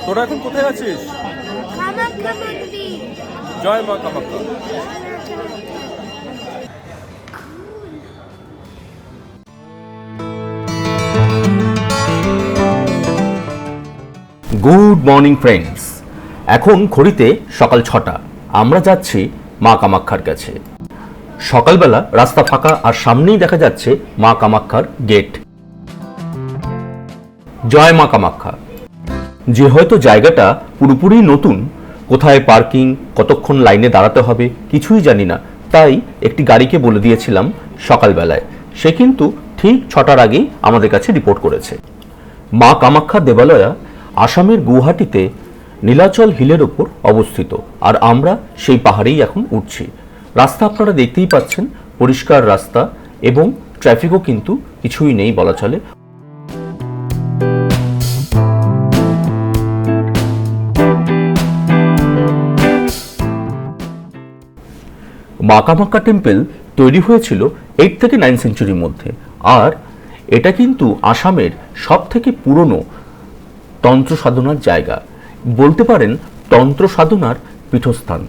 তোরা এখন কোথায় আছিস? কামাখ্যা মন্দির। জয় মা কামাখ্যা। Good morning friends. এখন ঘড়িতে সকাল 6টা। আমরা যাচ্ছি মা কামাখ্যার কাছে। সকালবেলা রাস্তা ফাঁকা আর সামনেই দেখা যাচ্ছে মা কামাখ্যার গেট। জয় মা কামাখ্যা। যে হয়তো জায়গাটা পুরোপুরি নতুন, কোথায় পার্কিং, কতক্ষণ লাইনে দাঁড়াতে হবে কিছুই জানি না, তাই একটি গাড়িকে বলে দিয়েছিলাম সকালবেলায়। সে কিন্তু ঠিক 6টার আগেই আমাদের কাছে রিপোর্ট করেছে। মা কামাখ্যা দেবালয়া আসামের গুয়াহাটিতে নীলাচল হিলের ওপর অবস্থিত, আর আমরা সেই পাহাড়েই এখন উঠছি। রাস্তা আপনারা দেখতেই পাচ্ছেন, পরিষ্কার রাস্তা এবং ট্রাফিকও কিন্তু কিছুই নেই বলা চলে। মা কামাখ্যা টেম্পল তৈরি হয়েছিল 8 থেকে 9 সেঞ্চুরির মধ্যে, আর এটা কিন্তু আসামের সব থেকে পুরনো তন্ত্র সাধনার জায়গা, বলতে পারেন তন্ত্র সাধনার পীঠস্থান।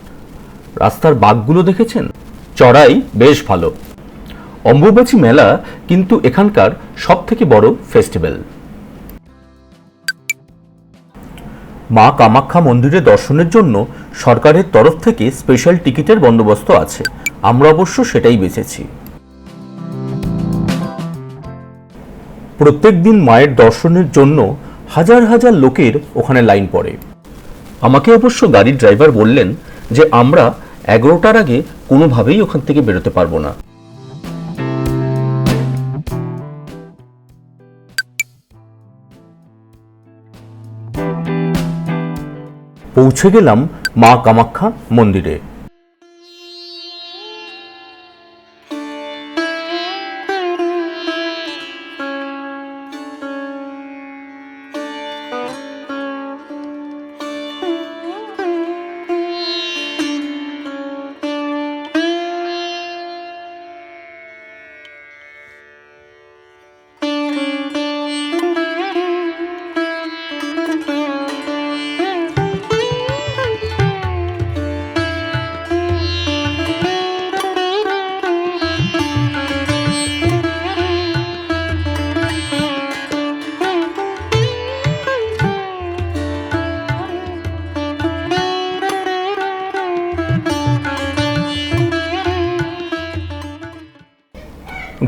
রাস্তার বাঁকগুলো দেখেছেন, চড়াই বেশ ভালো। অম্বুবাচী মেলা কিন্তু এখানকার সব থেকে বড় ফেস্টিভ্যাল। মা কামাখ্যা মন্দিরে দর্শনের জন্য সরকারের তরফ থেকে স্পেশাল টিকিটের বন্দোবস্ত আছে, আমরা অবশ্য সেটাই বেছেছি। প্রত্যেক দিন মায়ের দর্শনের জন্য হাজার হাজার লোকের ওখানে লাইন পড়ে। আমাকে অবশ্য গাড়ির ড্রাইভার বললেন যে আমরা 11টার আগে কোনোভাবেই ওখান থেকে বেরোতে পারবো না। পৌঁছে গেলাম মা কামাখ্যা মন্দিরে।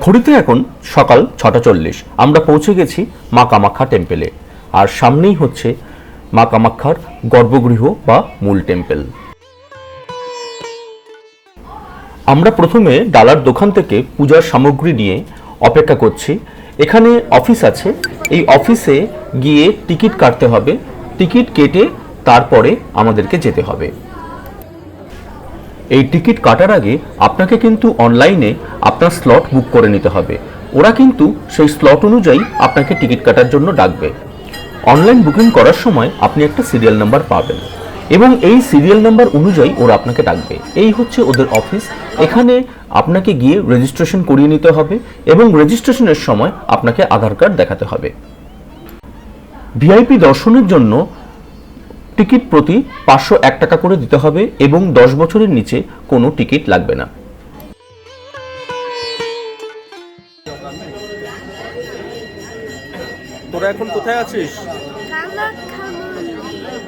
ঘড়িতে এখন সকাল 6:40। আমরা পৌঁছে গেছি মা কামাখ্যা টেম্পেলে, আর সামনেই হচ্ছে মা কামাখ্যার গর্ভগৃহ বা মূল টেম্পেল। আমরা প্রথমে ডালার দোকান থেকে পূজার সামগ্রী নিয়ে অপেক্ষা করছি। এখানে অফিস আছে, এই অফিসে গিয়ে টিকিট কাটতে হবে। টিকিট কেটে তারপরে আমাদেরকে যেতে হবে। এই টিকিট কাটার আগে আপনাকে কিন্তু অনলাইনে আপনার স্লট বুক করে নিতে হবে। ওরা কিন্তু সেই স্লট অনুযায়ী আপনাকে টিকিট কাটার জন্য ডাকবে। অনলাইন বুকিং করার সময় আপনি একটা সিরিয়াল নাম্বার পাবেন এবং এই সিরিয়াল নাম্বার অনুযায়ী ওরা আপনাকে ডাকবে। এই হচ্ছে ওদের অফিস। এখানে আপনাকে গিয়ে রেজিস্ট্রেশন করিয়ে নিতে হবে এবং রেজিস্ট্রেশনের সময় আপনাকে আধার কার্ড দেখাতে হবে। ভিআইপি দর্শনের জন্য টিকিট প্রতি 501 টাকা করে দিতে হবে এবং 10 বছরের নিচে কোনো টিকিট লাগবে না। তোরা এখন কোথায় আছিস? কামাখ্যা মন্দির।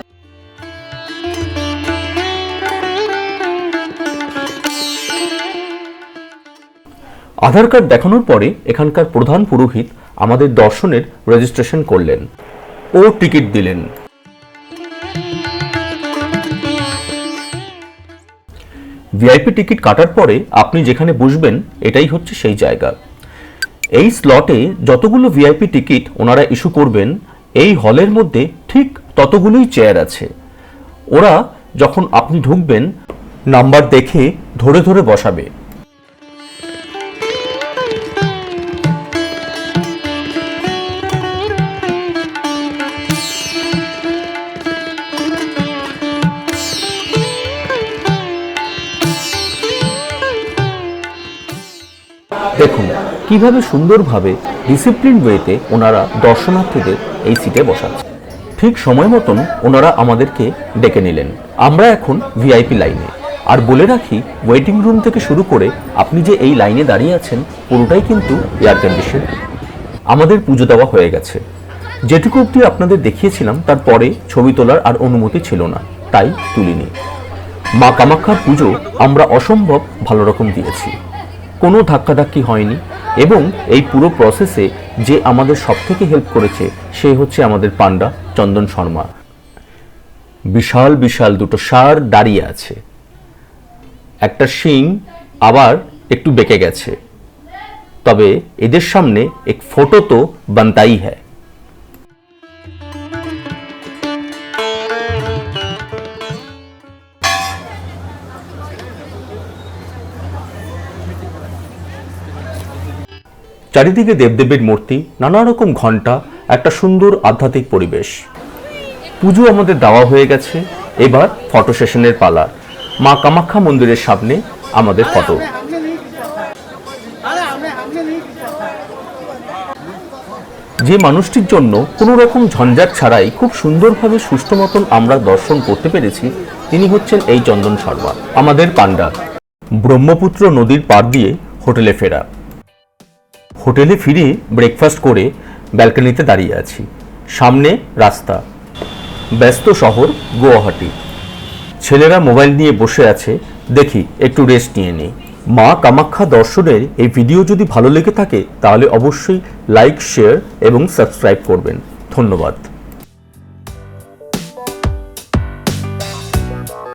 আধার কার্ড দেখানোর পরে এখানকার প্রধান পুরোহিত আমাদের দর্শনের রেজিস্ট্রেশন করলেন ও টিকিট দিলেন। ভিআইপি টিকিট কাটার পরে আপনি যেখানে বসবেন এটাই হচ্ছে সেই জায়গা। এই স্লটে যতগুলো ভিআইপি টিকিট ওনারা ইস্যু করবেন, এই হলের মধ্যে ঠিক ততগুলোই চেয়ার আছে। ওরা যখন আপনি ঢুকবেন নাম্বার দেখে ধরে ধরে বসাবে। দেখুন কিভাবে সুন্দরভাবে ডিসিপ্লিন ওয়েতে ওনারা দর্শনার্থীদের এই সিটে বসাচ্ছে। ঠিক সময় মতন ওনারা আমাদেরকে ডেকে নিলেন। আমরা এখন ভিআইপি লাইনে। আর বলে রাখি, ওয়েটিং রুম থেকে শুরু করে আপনি যে এই লাইনে দাঁড়িয়ে আছেন পুরোটাই কিন্তু এয়ার কন্ডিশন। আমাদের পুজো দেওয়া হয়ে গেছে। যেটুকু অবধি আপনাদের দেখিয়েছিলাম তারপরে ছবি তোলার আর অনুমতি ছিল না, তাই তুলিনি। মা কামাখ্যার পুজো আমরা অসম্ভব ভালো রকম দিয়েছি, কোনো ধাক্কাধাক্কি হয়নি। এবং এই পুরো প্রসেসে যে আমাদের সব থেকে হেল্প করেছে সে হচ্ছে আমাদের পান্ডা চন্দন শর্মা। বিশাল বিশাল দুটো ষাঁড় দাঁড়িয়ে আছে, একটা শিং আবার একটু বেঁকে গেছে, তবে এদের সামনে এক ফটো তো বানতাই হ্যায়। চারিদিকে দেবদেবীর মূর্তি, নানা রকম ঘণ্টা, একটা সুন্দর আধ্যাত্মিক পরিবেশ। পুজো আমাদের দেওয়া হয়ে গেছে, এবার ফটো সেশনের পালা। মা কামাখ্যা মন্দিরের সামনে আমাদের ফটো। যে মানুষটির জন্য কোনো রকম ঝঞ্ঝাট ছাড়াই খুব সুন্দরভাবে সুষ্ঠু মতন আমরা দর্শন করতে পেরেছি তিনি হচ্ছেন এই চন্দন শর্মা, আমাদের পান্ডা। ব্রহ্মপুত্র নদীর পার দিয়ে হোটেলে ফেরা। হোটেলে ফিরে ব্রেকফাস্ট করে ব্যালকনিতে দাঁড়িয়ে আছি। সামনে রাস্তা, ব্যস্ত শহর গুয়াহাটি। ছেলেরা মোবাইল নিয়ে বসে আছে, দেখি একটু রেস্ট নিয়ে নিই। মা কামাখ্যা দর্শনের এই ভিডিও যদি ভালো লেগে থাকে তাহলে অবশ্যই লাইক, শেয়ার এবং সাবস্ক্রাইব করবেন। ধন্যবাদ।